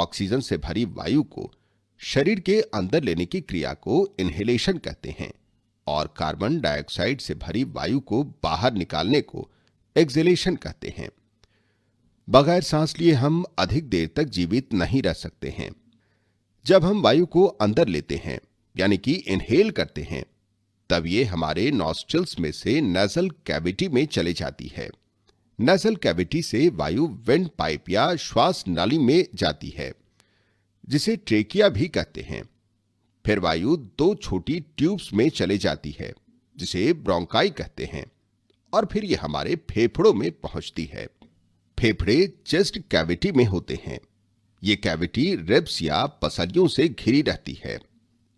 Oxygen से भरी वायु को शरीर के अंदर लेने की क्रिया को इनहेलेशन कहते हैं और कार्बन डाइऑक्साइड से भरी वायु को बाहर निकालने को एक्सहेलेशन कहते हैं। बगैर सांस लिए हम अधिक देर तक जीवित नहीं रह सकते हैं। जब हम वायु को अंदर लेते हैं यानी कि इनहेल करते हैं, तब ये हमारे नॉस्ट्रिल्स में से नेजल कैविटी में चले जाती है। नेजल कैविटी से वायु वेंट पाइप या श्वास नाली में जाती है, जिसे ट्रेकिया भी कहते हैं। फिर वायु दो छोटी ट्यूब्स में चले जाती है, जिसे ब्रोंकाई कहते हैं, और फिर ये हमारे फेफड़ों में पहुंचती है। फेफड़े चेस्ट कैविटी में होते हैं। ये कैविटी रिब्स या पसलियों से घिरी रहती है।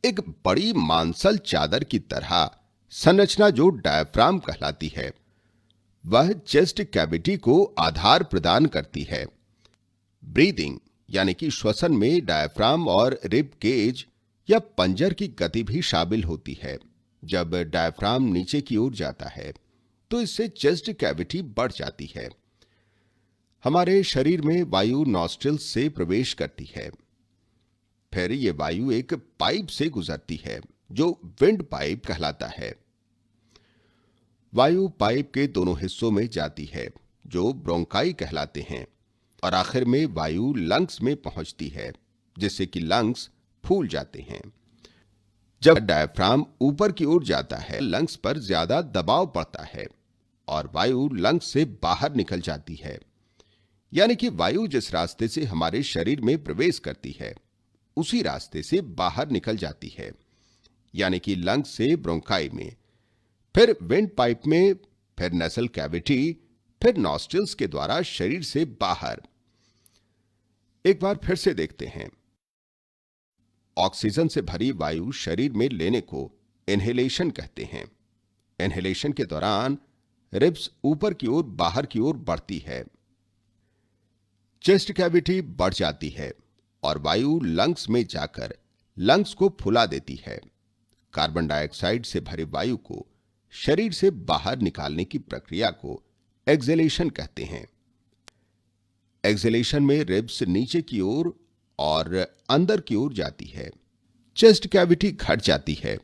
एक बड़ी मांसल चादर की तरह संरचना जो डायफ्राम कहलाती है, वह चेस्ट कैविटी को आधार प्रदान करती है। ब्रीदिंग यानी कि श्वसन में डायफ्राम और रिब केज या पंजर की गति भी शामिल होती है। जब डायफ्राम नीचे की ओर जाता है तो इससे चेस्ट कैविटी बढ़ जाती है। हमारे शरीर में वायु नॉस्ट्रिल्स से प्रवेश करती है। फिर ये वायु एक पाइप से गुजरती है जो विंड पाइप कहलाता है। वायु पाइप के दोनों हिस्सों में जाती है जो ब्रोंकाई कहलाते हैं, और आखिर में वायु लंग्स में पहुंचती है, जिससे कि लंग्स फूल जाते हैं। जब डायफ्राम ऊपर की ओर जाता है, लंग्स पर ज्यादा दबाव पड़ता है और वायु लंग्स से बाहर निकल जाती है। यानी कि वायु जिस रास्ते से हमारे शरीर में प्रवेश करती है, उसी रास्ते से बाहर निकल जाती है, यानी कि लंग्स से ब्रोंकाई में, फिर वेंट पाइप में, फिर नेसल कैविटी, फिर नॉस्ट्रिल्स के द्वारा शरीर से बाहर। एक बार फिर से देखते हैं। ऑक्सीजन से भरी वायु शरीर में लेने को इनहेलेशन कहते हैं। इनहेलेशन के दौरान रिब्स ऊपर की ओर बाहर की ओर बढ़ती है, चेस्ट कैविटी बढ़ जाती है और वायु लंग्स में जाकर लंग्स को फुला देती है। कार्बन डाइऑक्साइड से भरे वायु को शरीर से बाहर निकालने की प्रक्रिया को एक्सहेलेशन कहते हैं। एक्सहेलेशन में रिब्स नीचे की ओर और अंदर की ओर जाती है, चेस्ट कैविटी घट जाती है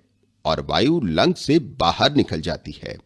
और वायु लंग्स से बाहर निकल जाती है।